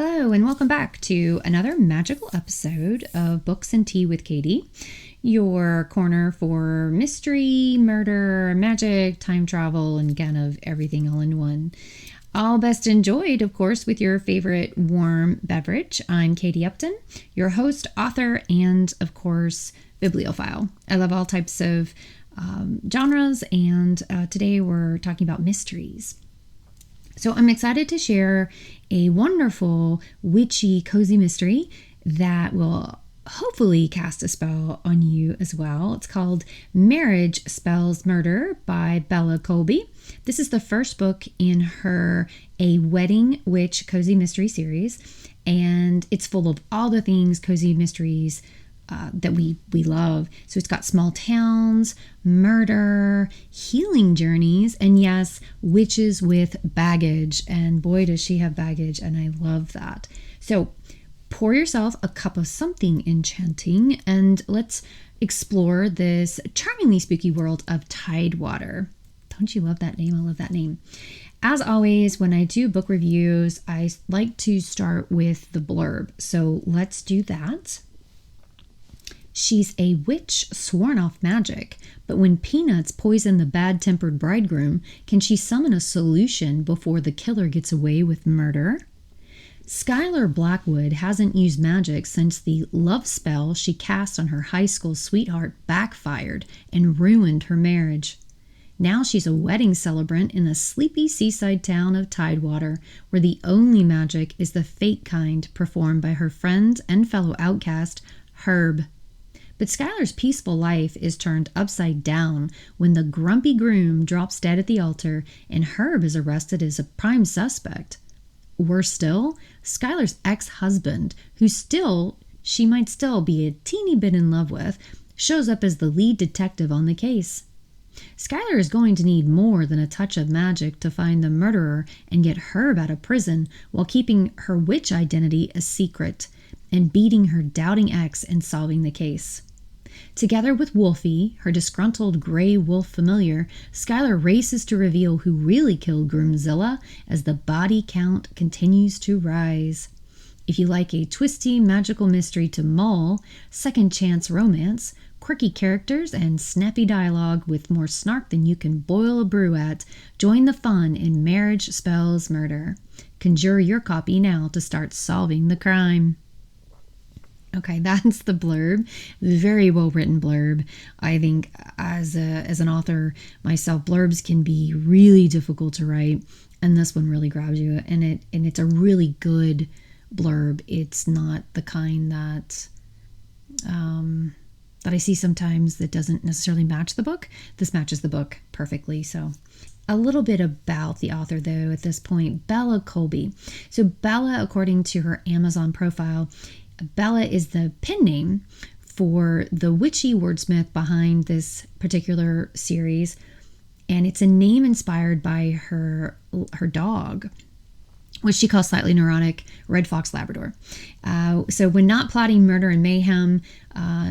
Hello, and welcome back to another magical episode of Books and Tea with Katie, your corner for mystery, murder, magic, time travel, and kind of everything all in one. All best enjoyed, of course, with your favorite warm beverage. I'm Katie Upton, your host, author, and, of course, bibliophile. I love all types of genres, and today we're talking about mysteries. So I'm excited to share a wonderful, witchy, cozy mystery that will hopefully cast a spell on you as well. It's called Marriage Spells Murder by Bella Colby. This is the first book in her A Wedding Witch Cozy Mystery series, and it's full of all the things cozy mysteries that we love. So it's got small towns, murder, healing journeys, and yes, witches with baggage. And boy, does she have baggage, and I love that. So pour yourself a cup of something enchanting, and let's explore this charmingly spooky world of Tidewater. Don't you love that name? I love that name. As always, when I do book reviews, I like to start with the blurb. So let's do that. She's a witch sworn off magic, but when peanuts poison the bad-tempered bridegroom, can she summon a solution before the killer gets away with murder? Skylar Blackwood hasn't used magic since the love spell she cast on her high school sweetheart backfired and ruined her marriage. Now she's a wedding celebrant in the sleepy seaside town of Tidewater, where the only magic is the fake kind performed by her friend and fellow outcast, Herb. But Skylar's peaceful life is turned upside down when the grumpy groom drops dead at the altar and Herb is arrested as a prime suspect. Worse still, Skylar's ex-husband, who she might still be a teeny bit in love with, shows up as the lead detective on the case. Skylar is going to need more than a touch of magic to find the murderer and get Herb out of prison while keeping her witch identity a secret and beating her doubting ex and solving the case. Together with Wolfie, her disgruntled gray wolf familiar, Skylar races to reveal who really killed Groomzilla as the body count continues to rise. If you like a twisty magical mystery to mull, second chance romance, quirky characters, and snappy dialogue with more snark than you can boil a brew at, join the fun in Marriage Spells Murder. Conjure your copy now to start solving the crime. Okay, that's the blurb. Very well written blurb. I think as an author myself, blurbs can be really difficult to write, and this one really grabs you. And it's a really good blurb. It's not the kind that I see sometimes that doesn't necessarily match the book. This matches the book perfectly. So a little bit about the author, though, at this point. Bella Colby. So Bella, according to her Amazon profile, Bella is the pen name for the witchy wordsmith behind this particular series, and it's a name inspired by her dog, which she calls slightly neurotic Red Fox Labrador. So when not plotting murder and mayhem,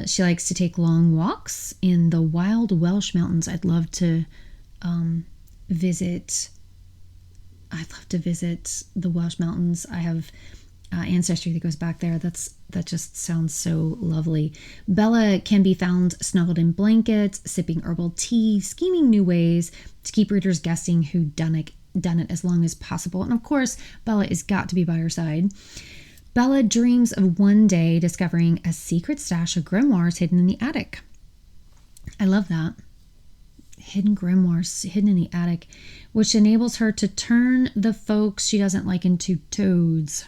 she likes to take long walks in the wild Welsh mountains. I'd love to visit the Welsh mountains. I have ancestry that goes back there. That just sounds so lovely. Bella can be found snuggled in blankets, sipping herbal tea, scheming new ways to keep readers guessing who done it as long as possible. And of course, Bella has got to be by her side. Bella dreams of one day discovering a secret stash of grimoires hidden in the attic. I love that. Hidden grimoires hidden in the attic, which enables her to turn the folks she doesn't like into toads.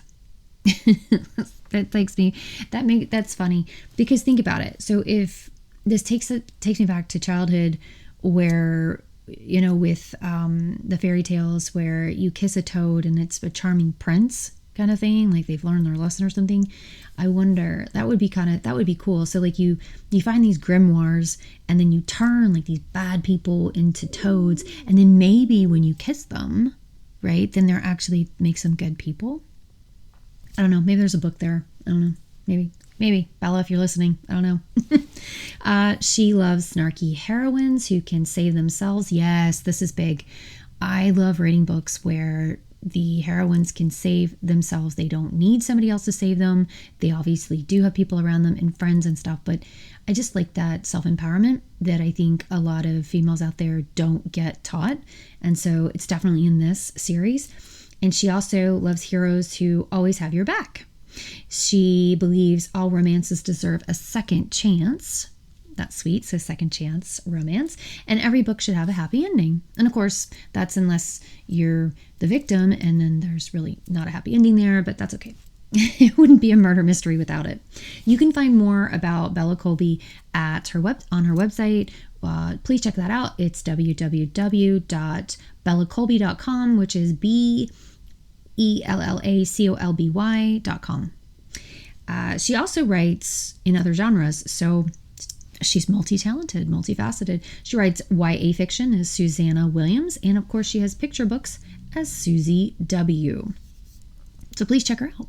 That's funny, because think about it. So if this takes me back to childhood, where with the fairy tales where you kiss a toad and it's a charming prince kind of thing, like they've learned their lesson or something. I wonder, that would be cool. So like you find these grimoires and then you turn like these bad people into toads, and then maybe when you kiss them, right, then they're actually make some good people. I don't know. Maybe there's a book there. I don't know. Maybe. Bella, if you're listening, I don't know. She loves snarky heroines who can save themselves. Yes, this is big. I love reading books where the heroines can save themselves. They don't need somebody else to save them. They obviously do have people around them and friends and stuff, but I just like that self-empowerment that I think a lot of females out there don't get taught. And so it's definitely in this series. And she also loves heroes who always have your back. She believes all romances deserve a second chance. That's sweet. So second chance romance. And every book should have a happy ending. And of course, that's unless you're the victim and then there's really not a happy ending there, but that's okay. It wouldn't be a murder mystery without it. You can find more about Bella Colby at on her website. Please check that out. It's www.bellacolby.com, which is BELLACOLBY.com. She also writes in other genres, so she's multi-talented, multifaceted. She writes YA fiction as Susanna Williams, and of course she has picture books as Susie W. So please check her out.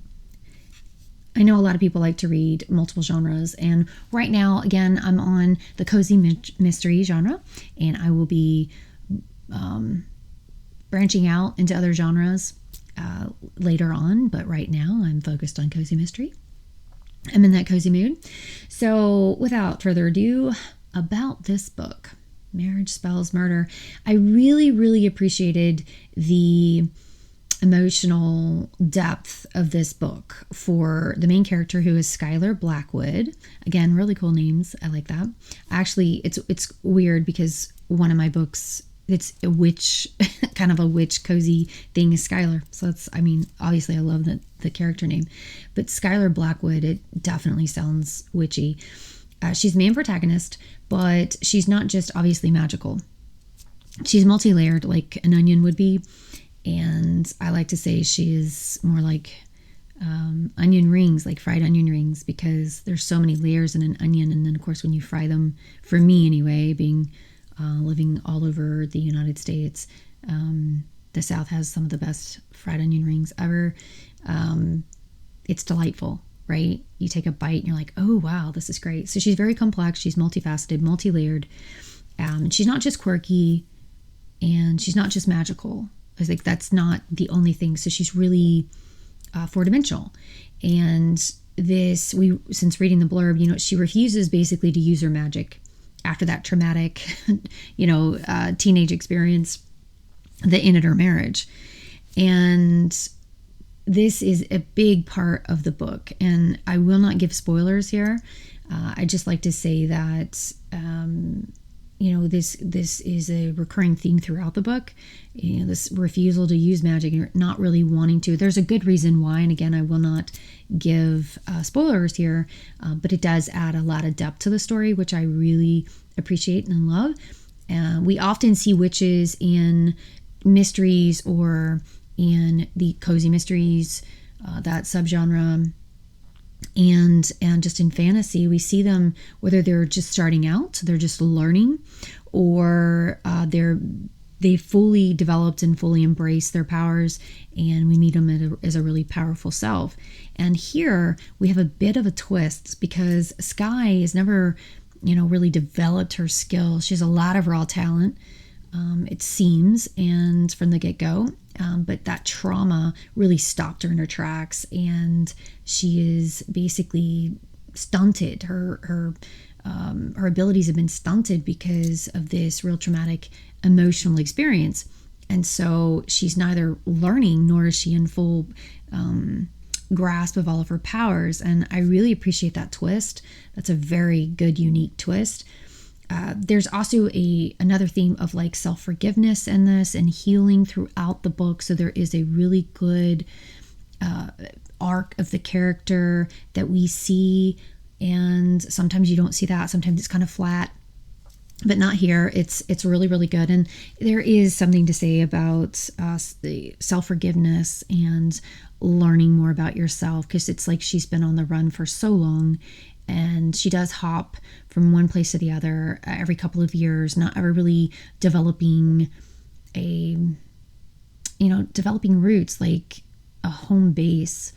I know a lot of people like to read multiple genres, and right now, again, I'm on the cozy mystery genre, and I will be branching out into other genres later on, but right now I'm focused on cozy mystery. I'm in that cozy mood. So without further ado, about this book, Marriage Spells Murder, I really, really appreciated the emotional depth of this book for the main character, who is Skylar Blackwood. Again, really cool names. I like that. Actually, it's weird because one of my books, it's a witch, kind of a witch cozy thing, is Skylar. So it's, I mean, obviously I love the character name, but Skylar Blackwood, it definitely sounds witchy. She's the main protagonist, but she's not just obviously magical. She's multi-layered like an onion would be. And I like to say she is more like onion rings, like fried onion rings, because there's so many layers in an onion. And then, of course, when you fry them, for me anyway, being living all over the United States, the South has some of the best fried onion rings ever. It's delightful, right? You take a bite and you're like, oh, wow, this is great. So she's very complex. She's multifaceted, multi-layered. She's not just quirky, and she's not just magical. I think that's not the only thing. So she's really four-dimensional. And this, since reading the blurb, she refuses basically to use her magic after that traumatic, teenage experience that ended her marriage. And this is a big part of the book. And I will not give spoilers here. I just like to say that, this is a recurring theme throughout the book. This refusal to use magic and not really wanting to. There's a good reason why, and again, I will not give spoilers here, but it does add a lot of depth to the story, which I really appreciate and love. We often see witches in mysteries or in the cozy mysteries, that subgenre. And just in fantasy, we see them, whether they're just starting out, so they're just learning, or they fully developed and fully embraced their powers, and we meet them as a really powerful self. And here we have a bit of a twist, because Skye has never, really developed her skills. She has a lot of raw talent, it seems, and from the get-go. But that trauma really stopped her in her tracks, and she is basically stunted. Her abilities have been stunted because of this real traumatic emotional experience. And so she's neither learning nor is she in full grasp of all of her powers. And I really appreciate that twist. That's a very good, unique twist. There's also another theme of like self-forgiveness in this and healing throughout the book. So there is a really good arc of the character that we see. And sometimes you don't see that. Sometimes it's kind of flat, but not here. It's really, really good. And there is something to say about the self-forgiveness and learning more about yourself, because it's like she's been on the run for so long. And she does hop from one place to the other every couple of years, not ever really developing developing roots, like a home base.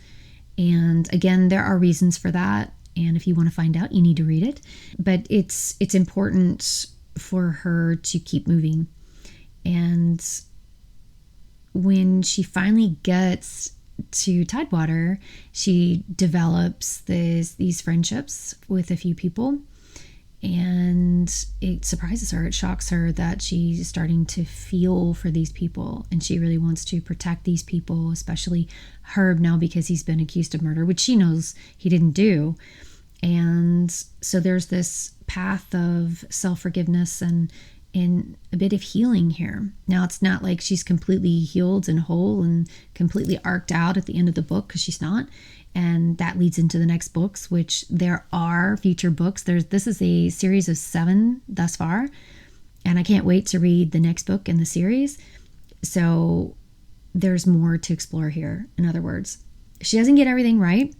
And again, there are reasons for that. And if you want to find out, you need to read it. But it's important for her to keep moving. And when she finally gets to Tidewater, she develops these friendships with a few people, and it surprises her, it shocks her that she's starting to feel for these people, and she really wants to protect these people, especially Herb now, because he's been accused of murder, which she knows he didn't do. And so there's this path of self-forgiveness and in a bit of healing here. Now, it's not like she's completely healed and whole and completely arced out at the end of the book, because she's not. And that leads into the next books, which there are future books. This is a series of 7 thus far, and I can't wait to read the next book in the series. So there's more to explore here. In other words, she doesn't get everything right,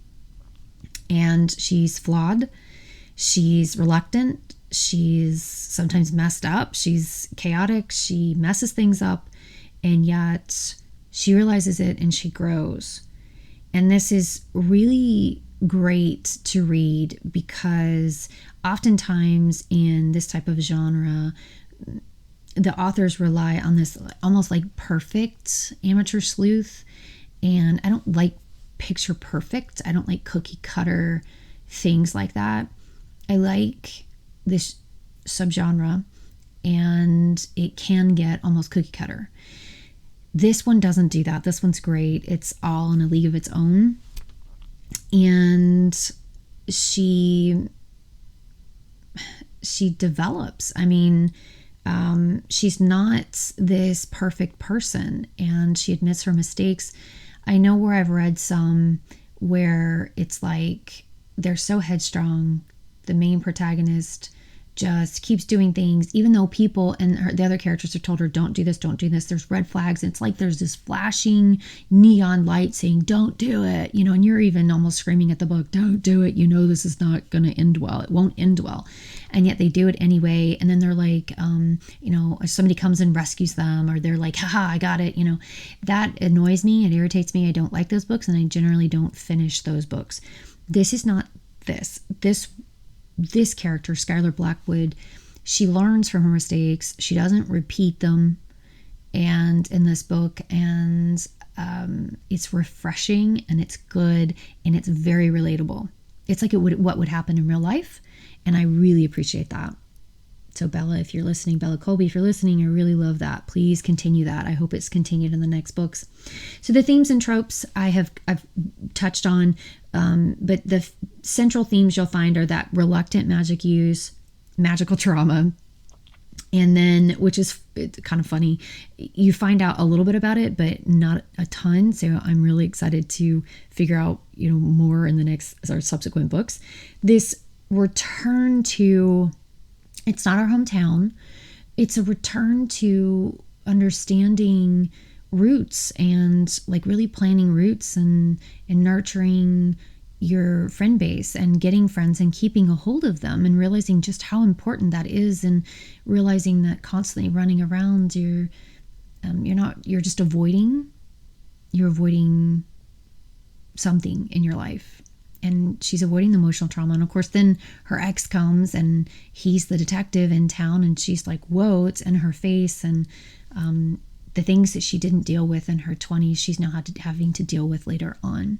and she's flawed. She's reluctant. She's sometimes messed up. She's chaotic. She messes things up, and yet she realizes it and she grows. And this is really great to read, because oftentimes in this type of genre, the authors rely on this almost like perfect amateur sleuth. And I don't like picture perfect. I don't like cookie cutter things like that. I like this subgenre, and it can get almost cookie cutter. This one doesn't do that. This one's great. It's all in a league of its own. And she develops. I mean, she's not this perfect person, and she admits her mistakes. I know where I've read some where it's like they're so headstrong. The main protagonist just keeps doing things, even though people and the other characters have told her, don't do this, don't do this. There's red flags. And it's like there's this flashing neon light saying, don't do it. And you're even almost screaming at the book, don't do it. This is not going to end well. It won't end well. And yet they do it anyway. And then they're like, somebody comes and rescues them, or they're like, haha, I got it. That annoys me. It irritates me. I don't like those books, and I generally don't finish those books. This is not this. This character, Skylar Blackwood, she learns from her mistakes. She doesn't repeat them. And in this book, and it's refreshing, and it's good, and it's very relatable. It's like what would happen in real life. And I really appreciate that. So Bella, if you're listening, Bella Colby, if you're listening, I really love that. Please continue that. I hope it's continued in the next books. So the themes and tropes I've touched on, but the central themes you'll find are that reluctant magic use, magical trauma, and then, which is kind of funny, you find out a little bit about it, but not a ton. So I'm really excited to figure out, more in the next or subsequent books. This return to, it's not our hometown. It's a return to understanding roots, and like really planning roots, and nurturing your friend base, and getting friends and keeping a hold of them, and realizing just how important that is, and realizing that constantly running around, you're just avoiding something in your life. And she's avoiding the emotional trauma. And of course, then her ex comes, and he's the detective in town, and she's like, whoa, it's in her face. And the things that she didn't deal with in her 20s, she's now having to deal with later on.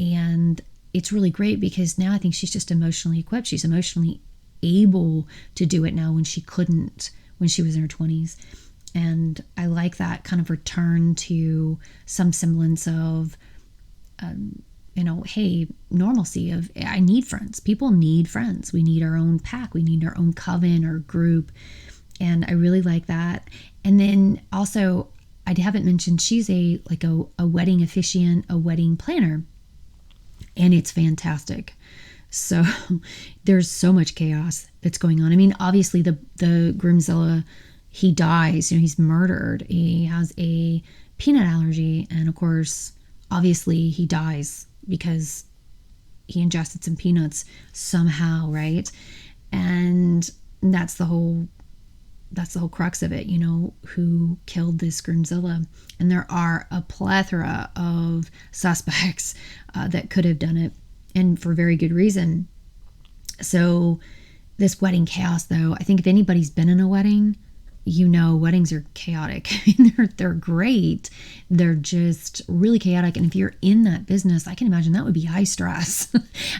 And it's really great, because now I think she's just emotionally equipped. She's emotionally able to do it now when she couldn't when she was in her 20s. And I like that kind of return to some semblance of hey, normalcy of, I need friends. People need friends. We need our own pack. We need our own coven or group. And I really like that. And then also, I haven't mentioned, she's a wedding officiant, a wedding planner. And it's fantastic. So there's so much chaos that's going on. I mean, obviously the Groomzilla, he dies, he's murdered. He has a peanut allergy. And of course, obviously he dies because he ingested some peanuts somehow, right? And that's the whole crux of it, who killed this Groomzilla. And there are a plethora of suspects that could have done it, and for very good reason. So this wedding chaos, though, I think if anybody's been in a wedding, weddings are chaotic. I mean, they're great. They're just really chaotic. And if you're in that business, I can imagine that would be high stress.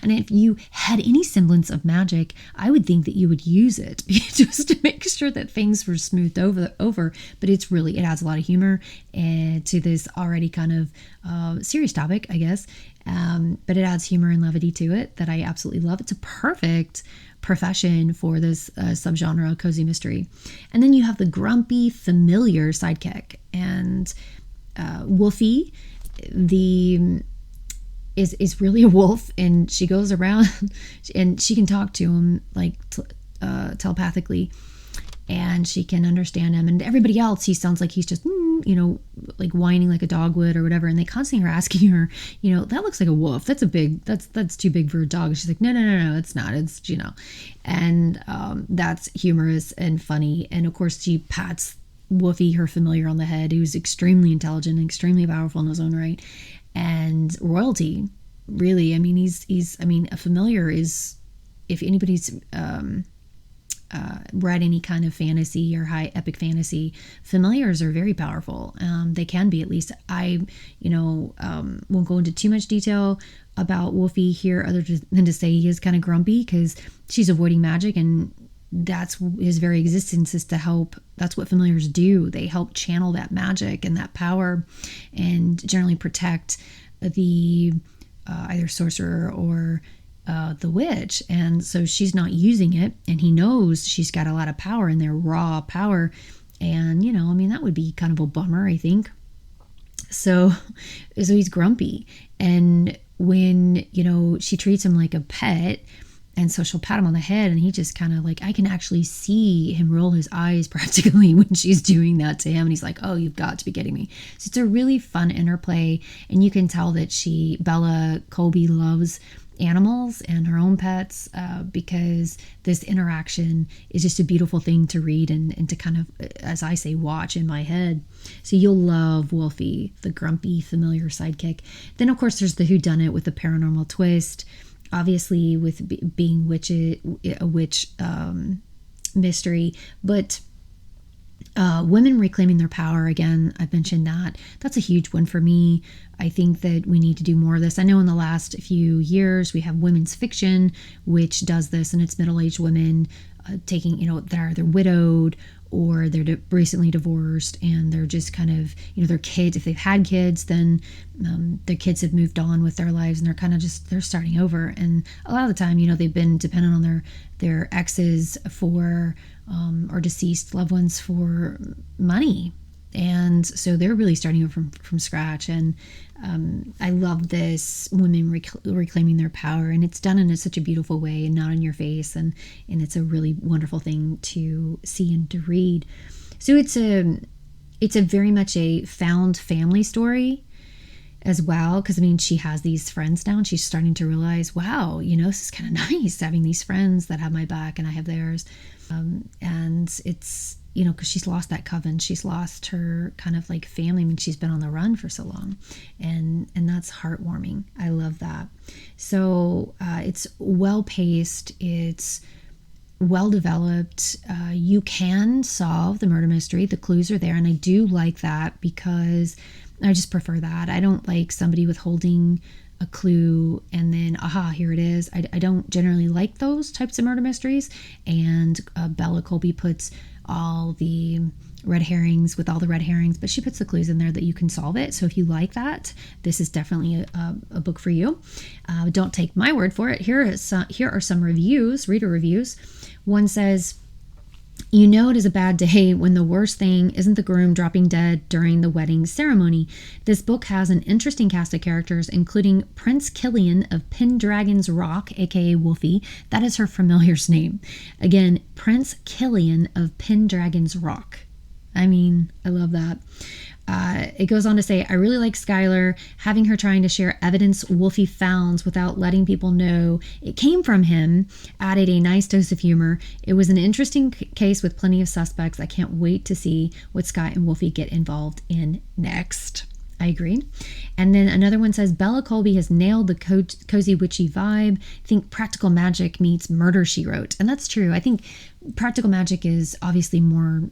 And if you had any semblance of magic, I would think that you would use it just to make sure that things were smoothed over. But it adds a lot of humor to this already kind of serious topic, I guess. But it adds humor and levity to it that I absolutely love. It's a perfect profession for this subgenre cozy mystery. And then you have the grumpy familiar sidekick, and Wolfie is really a wolf, and she goes around and she can talk to him like telepathically, and she can understand him, and everybody else, he sounds like he's just like whining like a dog would or whatever, and they constantly are asking her, that looks like a wolf, that's too big for a dog. She's like, no, it's not, it's and that's humorous and funny. And of course she pats Wolfie, her familiar, on the head, who's extremely intelligent and extremely powerful in his own right, and royalty, really. I mean, a familiar is, if anybody's read any kind of fantasy or high epic fantasy, familiars are very powerful. They can be, at least. I won't go into too much detail about Wolfie here, other than to say he is kind of grumpy because she's avoiding magic, and that's his very existence is to help. That's what familiars do. They help channel that magic and that power, and generally protect the either sorcerer or the witch. And so she's not using it, and he knows she's got a lot of power in there, raw power. And that would be kind of a bummer, I think. So he's grumpy, and when she treats him like a pet, and so she'll pat him on the head, and he just kind of like, I can actually see him roll his eyes practically when she's doing that to him. And he's like, oh, you've got to be kidding me. So it's a really fun interplay. And you can tell that Bella Colby, loves animals and her own pets, because this interaction is just a beautiful thing to read and to kind of, as I say, watch in my head. So you'll love Wolfie, the grumpy familiar sidekick. Then of course there's the whodunit with the paranormal twist, obviously with being a witch mystery, but women reclaiming their power, again, I've mentioned that's a huge one for me. I think that we need to do more of this. I know in the last few years we have women's fiction which does this, and it's middle-aged women taking, they're either widowed or they're recently divorced, and they're just kind of, their kids, if they've had kids, then their kids have moved on with their lives, and they're kind of they're starting over. And a lot of the time, they've been dependent on their exes for or deceased loved ones for money, and so they're really starting over from scratch. And I love this, women reclaiming their power, and it's done in such a beautiful way and not in your face, and it's a really wonderful thing to see and to read. So it's a very much a found family story as well, because she has these friends now, and she's starting to realize, wow, this is kind of nice having these friends that have my back and I have theirs. And it's, because she's lost that coven, she's lost her kind of like family. She's been on the run for so long, and that's heartwarming. I love that. So it's well paced, it's well developed. You can solve the murder mystery, the clues are there, and I do like that, because I just prefer that. I don't like somebody withholding a clue and then, aha, here it is. I don't generally like those types of murder mysteries. And Bella Colby puts all the red herrings, but she puts the clues in there that you can solve it. So if you like that, this is definitely a book for you. Don't take my word for it. Here are some reviews, reader reviews. One says, it is a bad day when the worst thing isn't the groom dropping dead during the wedding ceremony. This book has an interesting cast of characters, including Prince Killian of Pendragon's Rock, aka Wolfie. That is her familiar's name. Again, Prince Killian of Pendragon's Rock. I love that. It goes on to say, I really like Skylar, having her trying to share evidence Wolfie found without letting people know it came from him added a nice dose of humor. It was an interesting case with plenty of suspects. I can't wait to see what Skye and Wolfie get involved in next. I agree. And then another one says, Bella Colby has nailed the cozy witchy vibe. Think practical magic meets Murder, She Wrote. And that's true. I think practical magic is obviously more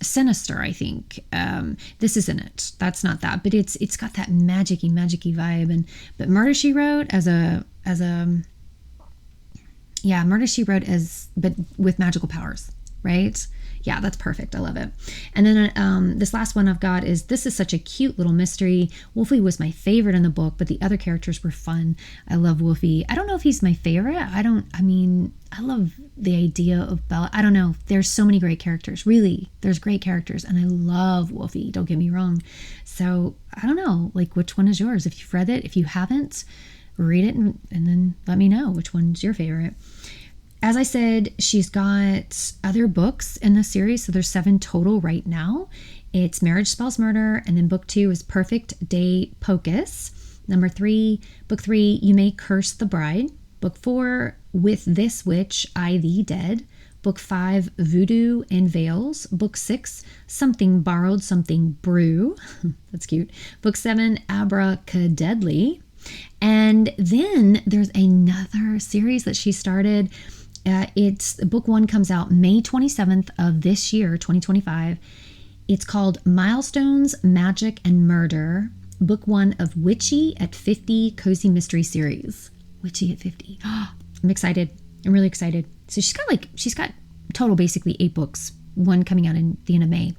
sinister, I think. This isn't it. That's not that. But it's got that magic-y vibe. But Murder, She Wrote Murder, She Wrote but with magical powers, right? Yeah, that's perfect. I love it. And then this last one I've got is, this is such a cute little mystery. Wolfie was my favorite in the book, but the other characters were fun. I love Wolfie. I don't know if he's my favorite. I love the idea of Bella. I don't know. There's so many great characters. Really, there's great characters. And I love Wolfie. Don't get me wrong. So I don't know, like, which one is yours? If you've read it, if you haven't, read it and then let me know which one's your favorite. As I said, she's got other books in the series, so there's 7 total right now. It's Marriage Spells Murder, and then book 2 is Perfect Day Pocus. Book 3, You May Curse the Bride. Book 4, With This Witch, I Thee Dead. Book 5, Voodoo and Veils. Book 6, Something Borrowed, Something Brew. That's cute. Book 7, Abracadably. And then there's another series that she started. It's book 1 comes out May 27th of this year, 2025. It's called Milestones, Magic, and Murder. Book 1 of Witchy at 50 Cozy Mystery Series. Witchy at 50. I'm excited. I'm really excited. So she's got total basically 8 books, one coming out in the end of May.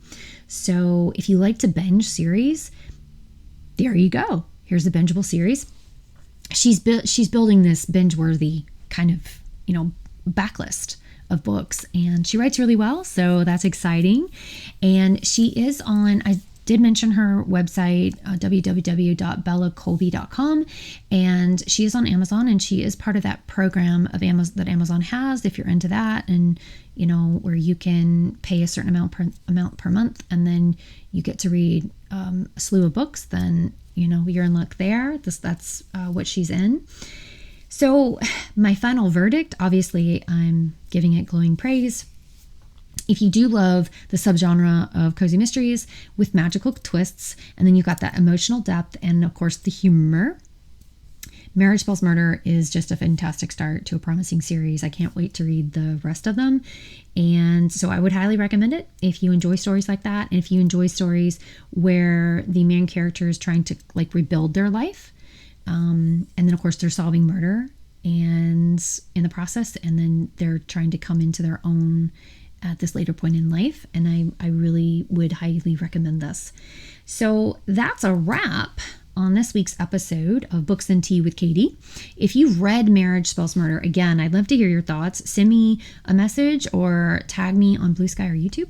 So if you like to binge series, there you go. Here's the bingeable series. She's building this binge-worthy kind of, backlist of books, and she writes really well, so that's exciting. And she is on, I did mention her website, www.bellacolby.com, and she is on Amazon, and she is part of that program of Amazon that Amazon has, if you're into that, and where you can pay a certain amount per month, and then you get to read a slew of books. Then you're in luck there. That's what she's in. So my final verdict, obviously I'm giving it glowing praise. If you do love the subgenre of cozy mysteries with magical twists, and then you've got that emotional depth and of course the humor, Marriage Spells Murder is just a fantastic start to a promising series. I can't wait to read the rest of them. And so I would highly recommend it if you enjoy stories like that. And if you enjoy stories where the main character is trying to rebuild their life. And then of course they're solving murder and in the process, and then they're trying to come into their own at this later point in life. And I really would highly recommend this. So that's a wrap on this week's episode of Books and Tea with Katie. If you've read Marriage Spells Murder, again, I'd love to hear your thoughts. Send me a message or tag me on Blue Sky or YouTube.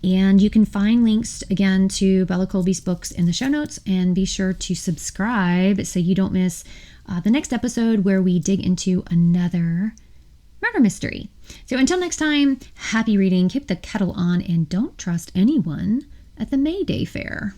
And you can find links, again, to Bella Colby's books in the show notes. And be sure to subscribe so you don't miss the next episode where we dig into another murder mystery. So until next time, happy reading, keep the kettle on, and don't trust anyone at the May Day Fair.